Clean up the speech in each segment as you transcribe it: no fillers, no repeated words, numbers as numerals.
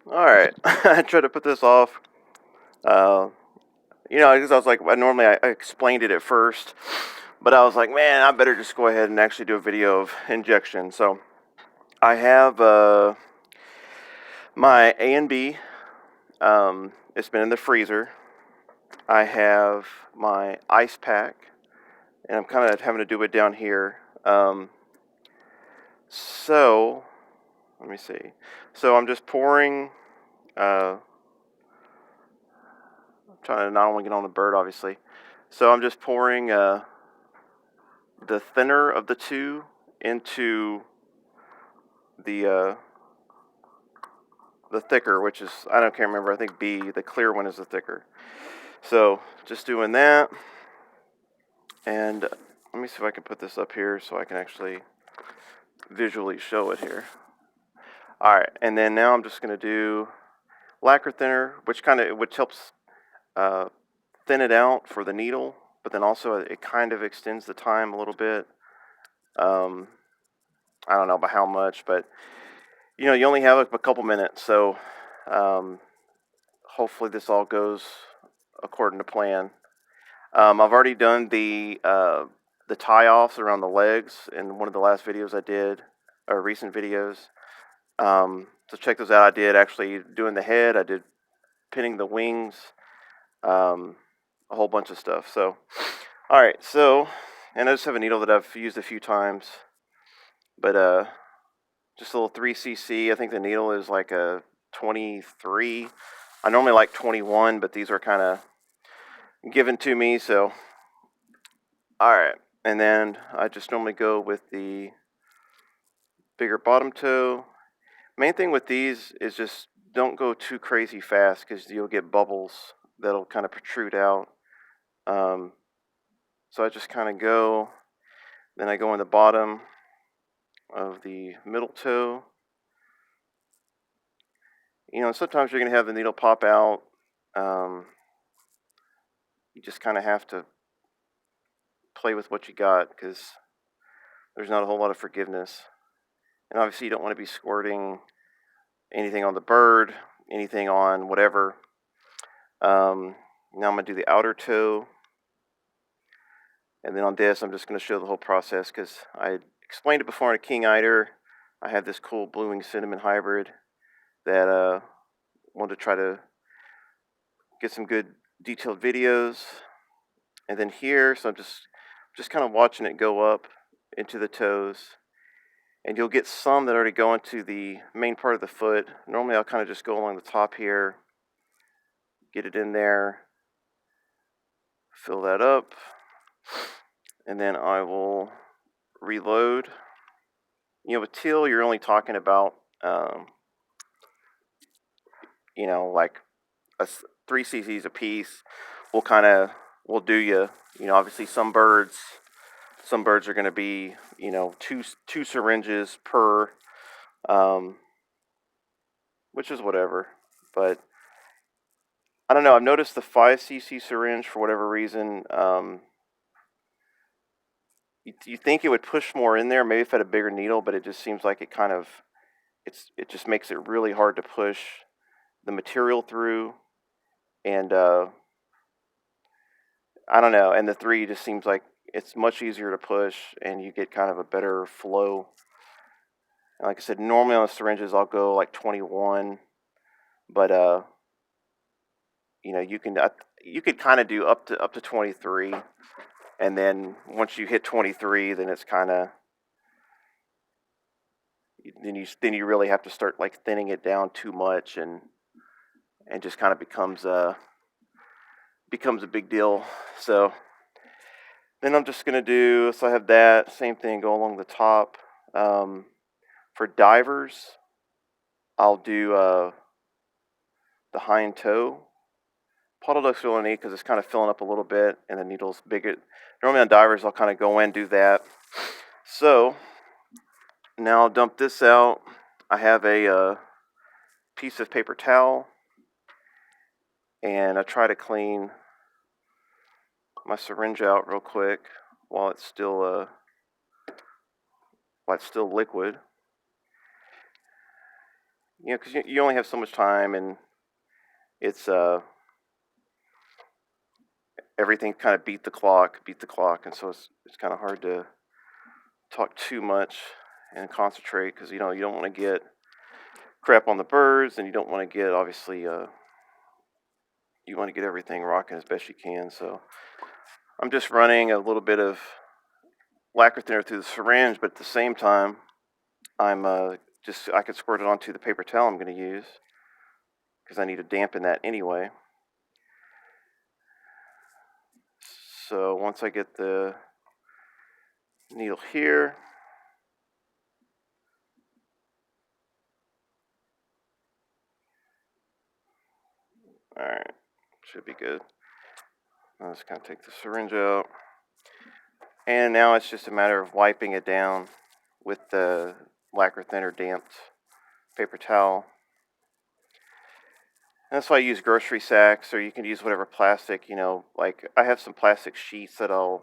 Alright, I tried to put this off. Uh, because I was like, I explained it at first, but I was like, man, I better just go ahead and actually do a video of injection. So I have my A and B. It's been in the freezer. I have my ice pack, and I'm kind of having to do it down here. So let me see. So I'm just pouring. I'm trying to not only get on the bird, obviously. So I'm just pouring the thinner of the two into the thicker, which is, can't remember. I think B, the clear one, is the thicker. So just doing that, and let me see if I can put this up here so I can actually visually show it here. All right, and then now I'm just going to do lacquer thinner, which helps thin it out for the needle, but then also it kind of extends the time a little bit. I don't know by how much, but you only have a couple minutes, so hopefully this all goes according to plan. I've already done the tie-offs around the legs in one of the last videos I did, or recent videos. So check those out. I did actually doing the head. I did pinning the wings, a whole bunch of stuff. So, all right. So, and I just have a needle that I've used a few times, but just a little 3cc. I think the needle is like a 23. I normally like 21, but these are kind of given to me. So, all right. And then I just normally go with the bigger bottom toe. Main thing with these is just don't go too crazy fast because you'll get bubbles that'll kind of protrude out. So I just kind of go, then I go in the bottom of the middle toe. Sometimes you're going to have the needle pop out. You just kind of have to play with what you got because there's not a whole lot of forgiveness. And obviously, you don't want to be squirting anything on the bird, anything on whatever. Now I'm going to do the outer toe. And then on this, I'm just going to show the whole process because I explained it before on a King Eider. I have this cool Bluewing cinnamon hybrid that wanted to try to get some good detailed videos. And then here, so I'm just kind of watching it go up into the toes. And you'll get some that already go into the main part of the foot. Normally I'll kind of just go along the top here, get it in there, fill that up, and then I will reload. With teal, you're only talking about, like 3 cc's a piece. Will do you. Obviously some birds are going to be, two syringes per, which is whatever. But I don't know. I've noticed the 5cc syringe for whatever reason. You think it would push more in there, maybe if it had a bigger needle, but it just seems like it just makes it really hard to push the material through. And I don't know. And the 3 just seems like it's much easier to push, and you get kind of a better flow. And like I said, normally on the syringes I'll go like 21, but you could kind of do up to 23, and then once you hit 23, then it's kind of then you really have to start like thinning it down too much, and just kind of becomes a big deal. So then I'm just gonna do, so I have that same thing go along the top. For divers, I'll do the hind toe. Puddle duck's really neat because it's kind of filling up a little bit and the needle's bigger. Normally on divers, I'll kind of go in, do that. So now I'll dump this out. I have a piece of paper towel, and I try to clean my syringe out real quick while it's still liquid. you know, because you only have so much time, and it's everything kind of beat the clock, and so it's kind of hard to talk too much and concentrate, because you know you don't want to get crap on the birds, and you don't want to get, obviously, you want to get everything rocking as best you can. So I'm just running a little bit of lacquer thinner through the syringe, but at the same time, I'm I could squirt it onto the paper towel I'm going to use, because I need to dampen that anyway. So once I get the needle here, all right, should be good. I'll just kind of take the syringe out, and now it's just a matter of wiping it down with the lacquer thinner damped paper towel. And that's why I use grocery sacks, or you can use whatever plastic, you know, like I have some plastic sheets that or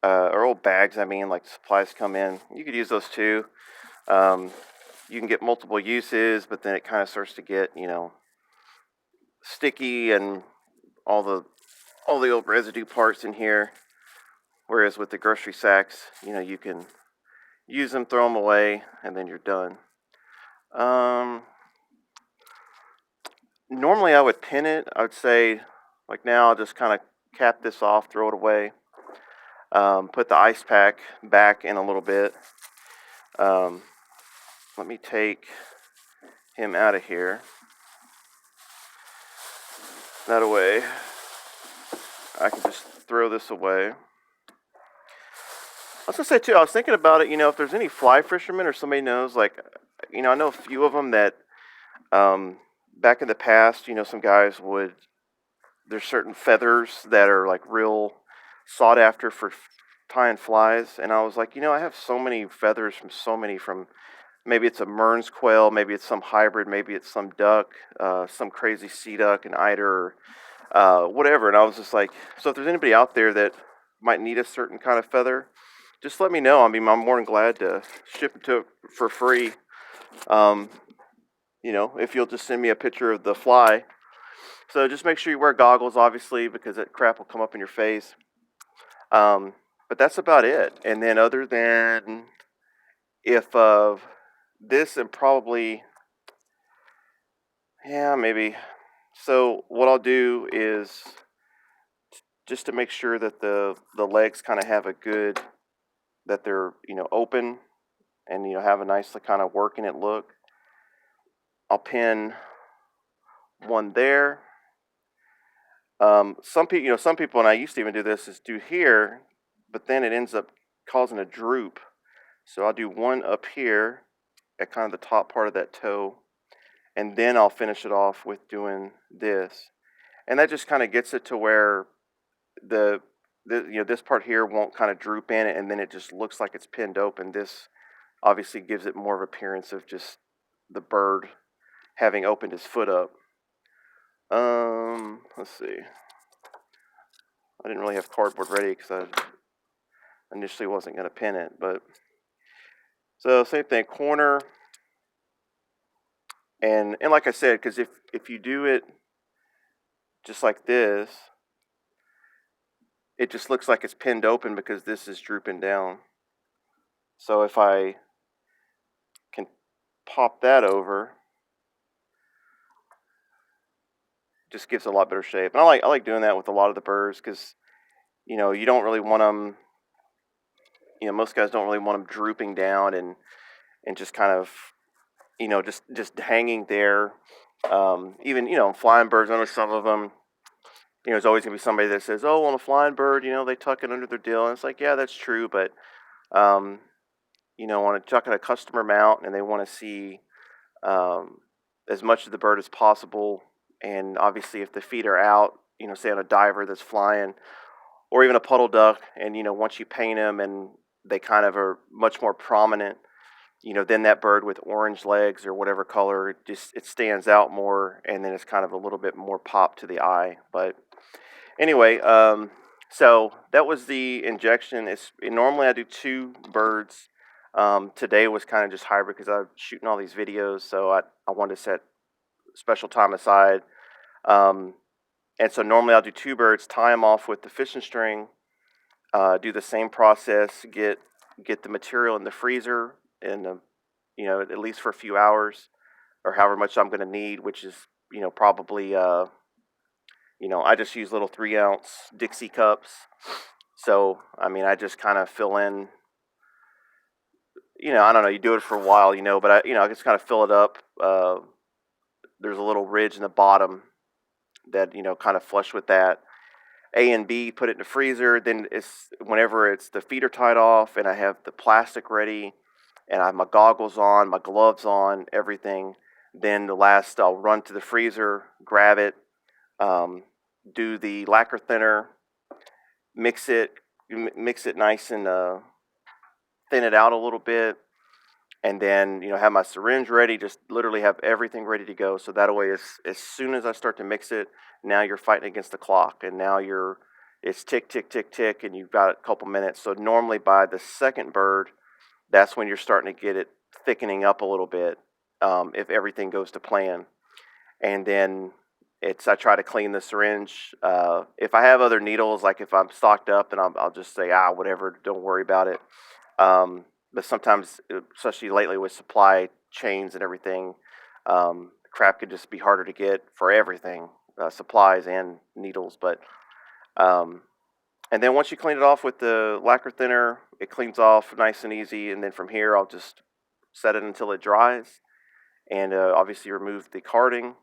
old bags, I mean, like supplies come in. You could use those too. Um, you can get multiple uses, but then it kind of starts to get, you know, sticky and all the old residue parts in here. Whereas with the grocery sacks, you know, you can use them, throw them away, and then you're done. Normally I would pin it. I would say, like now, I'll just kind of cap this off, throw it away. Put the ice pack back in a little bit. Let me take him out of here. That way, I can just throw this away. I was gonna say too, I was thinking about it, you know, if there's any fly fishermen or somebody knows, like, you know, I know a few of them that, back in the past, you know, some guys would, there's certain feathers that are like real sought after for tying flies. And I was like, you know, I have so many feathers from maybe it's a Mearns quail, maybe it's some hybrid, maybe it's some duck, some crazy sea duck, an eider, whatever. And I was just like, so if there's anybody out there that might need a certain kind of feather, just let me know. I mean, I'm more than glad to ship it to for free. Um, you know, if you'll just send me a picture of the fly. So just make sure you wear goggles, obviously, because that crap will come up in your face. Um, but that's about it. And then other than if this and probably, yeah, maybe. So what I'll do is just to make sure that the legs kind of have a good, that they're, you know, open, and, you know, have a nice kind of working it look. I'll pin one there. Some people, you know, some people, and I used to even do this, is do here, but then it ends up causing a droop. So I'll do one up here at kind of the top part of that toe, and then I'll finish it off with doing this. And that just kind of gets it to where the you know, this part here won't kind of droop in it, and then it just looks like it's pinned open. This obviously gives it more of appearance of just the bird having opened his foot up. Let's see. I didn't really have cardboard ready because I initially wasn't going to pin it, but so same thing, corner, and like I said, because if you do it just like this, it just looks like it's pinned open because this is drooping down. So if I can pop that over, it just gives a lot better shape. And I like doing that with a lot of the birds, because, you know, you don't really want them. You know, most guys don't really want them drooping down and just kind of, you know, just hanging there. Even, you know, flying birds, I know some of them, you know, there's always gonna be somebody that says, "Oh, on a flying bird, you know, they tuck it under their dill," and it's like, yeah, that's true, but um, you know, on a tuck at a customer mount, and they want to see um, as much of the bird as possible, and obviously, if the feet are out, you know, say on a diver that's flying, or even a puddle duck, and, you know, once you paint them and they kind of are much more prominent, you know, then that bird with orange legs or whatever color, it stands out more, and then it's kind of a little bit more pop to the eye. But anyway, so that was the injection. Normally I do two birds. Today was kind of just hybrid because I'm shooting all these videos, so I wanted to set special time aside. Um, and so normally I'll do two birds, tie them off with the fishing string, do the same process, get the material in the freezer in the, at least for a few hours or however much I'm going to need, which is probably I just use little 3 ounce Dixie cups. So I mean I just kind of fill in. I don't know. You do it for a while, but I just kind of fill it up. There's a little ridge in the bottom that kind of flush with that. A and B, put it in the freezer. Then it's whenever it's the feet are tied off and I have the plastic ready, and I have my goggles on, my gloves on, everything. Then the last, I'll run to the freezer, grab it, do the lacquer thinner, mix it nice and thin it out a little bit, and then have my syringe ready. Just literally have everything ready to go. So that way, as soon as I start to mix it, now you're fighting against the clock, and now it's tick tick tick tick, and you've got a couple minutes. So normally by the second bird, that's when you're starting to get it thickening up a little bit, if everything goes to plan. And then I try to clean the syringe. If I have other needles, like if I'm stocked up, then I'll just say whatever, don't worry about it. But sometimes, especially lately with supply chains and everything, crap could just be harder to get for everything, supplies and needles. But and then once you clean it off with the lacquer thinner, it cleans off nice and easy. And then from here, I'll just set it until it dries, and obviously remove the carding.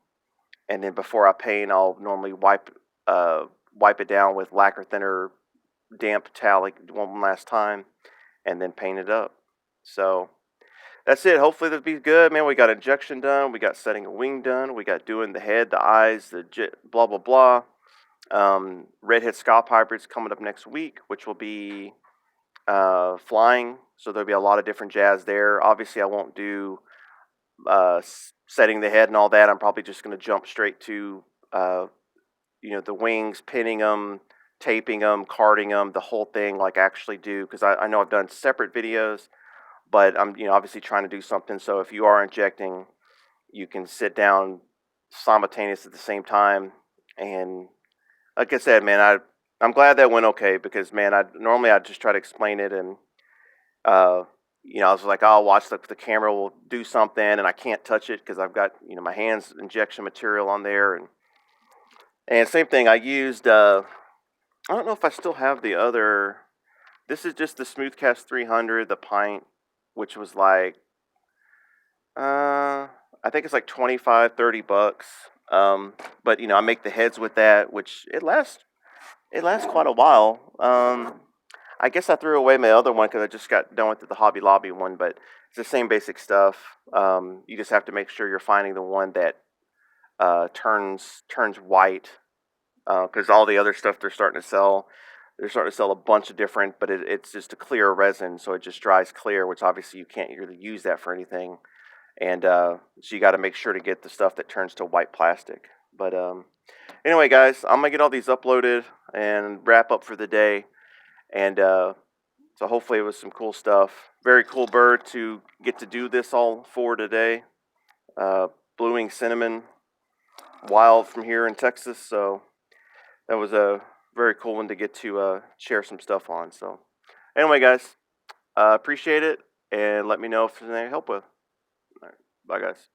And then before I paint, I'll normally wipe it down with lacquer thinner, damp towel one last time, and then paint it up. So that's it. Hopefully that'll be good, man. We got injection done. We got setting a wing done. We got doing the head, the eyes, the blah blah blah. Redhead scalp hybrids coming up next week, which will be flying. So there'll be a lot of different jazz there. Obviously, I won't do setting the head and all that. I'm probably just going to jump straight to the wings, pinning them, taping them, carding them, the whole thing, like actually do, because I know I've done separate videos, but I'm obviously trying to do something. So if you are injecting, you can sit down simultaneous at the same time. And like I said, man, I'm glad that went okay, because man, normally I'd just try to explain it, and I was like, I'll watch the camera will do something, and I can't touch it because I've got my hands injection material on there, and same thing. I used I don't know if I still have the other. This is just the Smoothcast 300, the pint, which was like I think it's like 25, $30. But I make the heads with that, which it lasts quite a while. I guess I threw away my other one because I just got done with the Hobby Lobby one, but it's the same basic stuff. You just have to make sure you're finding the one that turns white, because all the other stuff they're starting to sell a bunch of different, but it's just a clear resin, so it just dries clear, which obviously you can't really use that for anything. And so you got to make sure to get the stuff that turns to white plastic. But anyway, guys, I'm gonna get all these uploaded and wrap up for the day. And so hopefully it was some cool stuff. Very cool bird to get to do this all for today. Bluewing cinnamon, wild from here in Texas. So that was a very cool one to get to share some stuff on. So anyway, guys, appreciate it, and let me know if there's anything I can help with. All right, bye, guys.